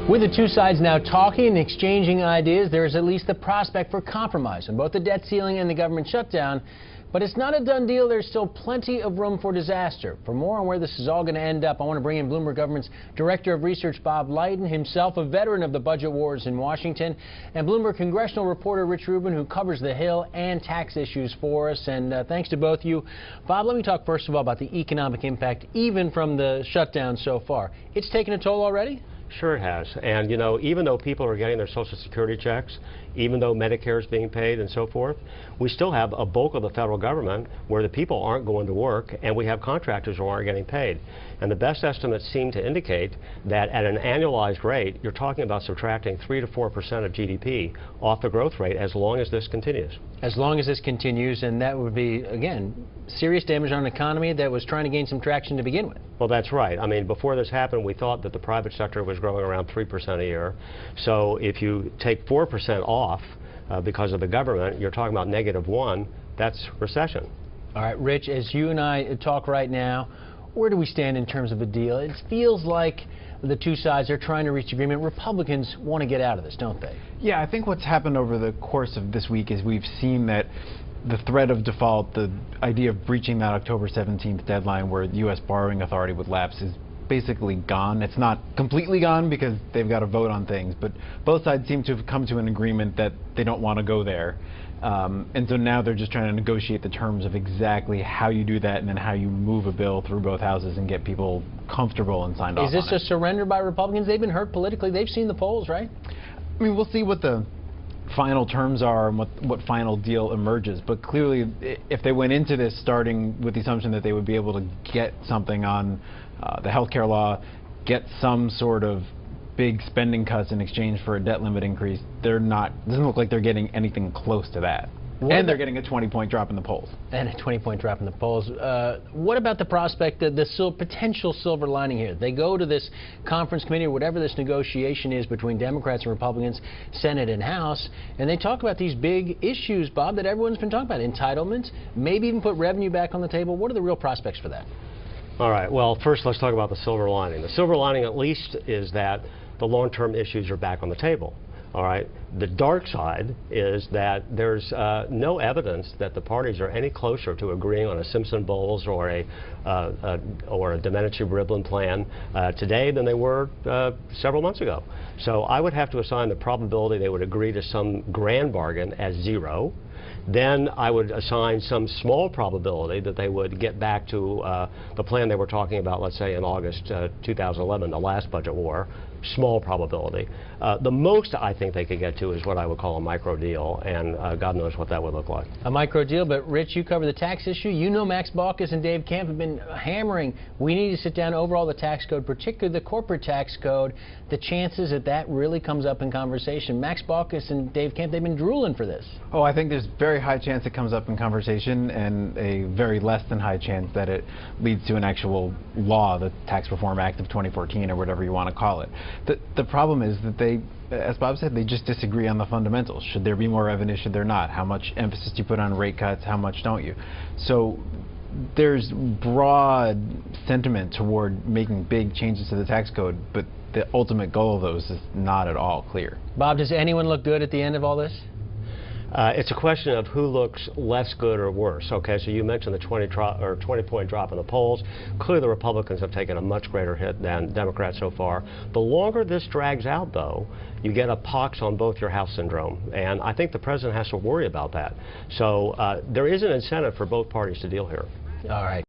With the two sides now talking and exchanging ideas, there is at least the prospect for compromise on both the debt ceiling and the government shutdown. But it's not a done deal. There's still plenty of room for disaster. For more on where this is all going to end up, I want to bring in Bloomberg Government's Director of Research, Bob Lighten, himself a veteran of the budget wars in Washington, and Bloomberg congressional reporter Rich Rubin, who covers the Hill and tax issues for us. And thanks to both of you. Bob, let me talk first of all about the economic impact, even from the shutdown so far. It's taken a toll already? Sure it has. And, you know, even though people are getting their Social Security checks, even though Medicare is being paid and so forth, we still have a bulk of the federal government where the people aren't going to work, and we have contractors who aren't getting paid. And the best estimates seem to indicate that at an annualized rate, you're talking about subtracting 3 to 4% of GDP off the growth rate as long as this continues. As long as this continues, and that would be, again, serious damage on an economy that was trying to gain some traction to begin with. Well, that's right. I mean, before this happened, we thought that the private sector was growing around 3% a year. So if you take 4% off because of the government, you're talking about -1. That's recession. All right, Rich, as you and I talk right now, where do we stand in terms of a deal? It feels like the two sides are trying to reach agreement. Republicans want to get out of this, don't they? Yeah, I think what's happened over the course of this week is we've seen that the threat of default, the idea of breaching that October 17th deadline where the U.S. borrowing authority would lapse, is basically gone. It's not completely gone because they've got to vote on things, but both sides seem to have come to an agreement that they don't want to go there. And so now they're just trying to negotiate the terms of exactly how you do that and then how you move a bill through both houses and get people comfortable and signed off on it. Is this a surrender by Republicans? They've been hurt politically. They've seen the polls, right? I mean, we'll see what the final terms are and what final deal emerges, but clearly if they went into this starting with the assumption that they would be able to get something on the health care law, get some sort of big spending cuts in exchange for a debt limit increase, they're not, it doesn't look like they're getting anything close to that. And they're getting a 20-point drop in the polls. And a 20-point drop in the polls. What about the prospect that the potential silver lining here? They go to this conference committee or whatever this negotiation is between Democrats and Republicans, Senate and House, and they talk about these big issues, Bob, that everyone's been talking about. Entitlements, maybe even put revenue back on the table. What are the real prospects for that? All right, well, first let's talk about the silver lining. The silver lining, at least, is that the long-term issues are back on the table. All right. The dark side is that there's no evidence that the parties are any closer to agreeing on a Simpson-Bowles or a Domenici-Rivlin plan today than they were several months ago. So I would have to assign the probability they would agree to some grand bargain as 0. Then I would assign some small probability that they would get back to the plan they were talking about, let's say, in August 2011, the last budget war. Small probability. The most I think they could get to is what I would call a micro deal, and God knows what that would look like. A micro deal, but Rich, you cover the tax issue. You know Max Baucus and Dave Camp have been hammering, we need to sit down overall the tax code, particularly the corporate tax code. The chances that that really comes up in conversation. Max Baucus and Dave Camp, they've been drooling for this. Oh, I think there's very high chance it comes up in conversation and a very less than high chance that it leads to an actual law, the Tax Reform Act of 2014 or whatever you want to call it. The problem is that they, as Bob said, they just disagree on the fundamentals. Should there be more revenue? Should there not? How much emphasis do you put on rate cuts? How much don't you? So there's broad sentiment toward making big changes to the tax code, but the ultimate goal of those is not at all clear. Bob, does anyone look good at the end of all this? It's a question of who looks less good or worse. Okay, so you mentioned the 20-point drop in the polls. Clearly, the Republicans have taken a much greater hit than Democrats so far. The longer this drags out, though, you get a pox on both your house syndrome, and I think the president has to worry about that. So there is an incentive for both parties to deal here. All right.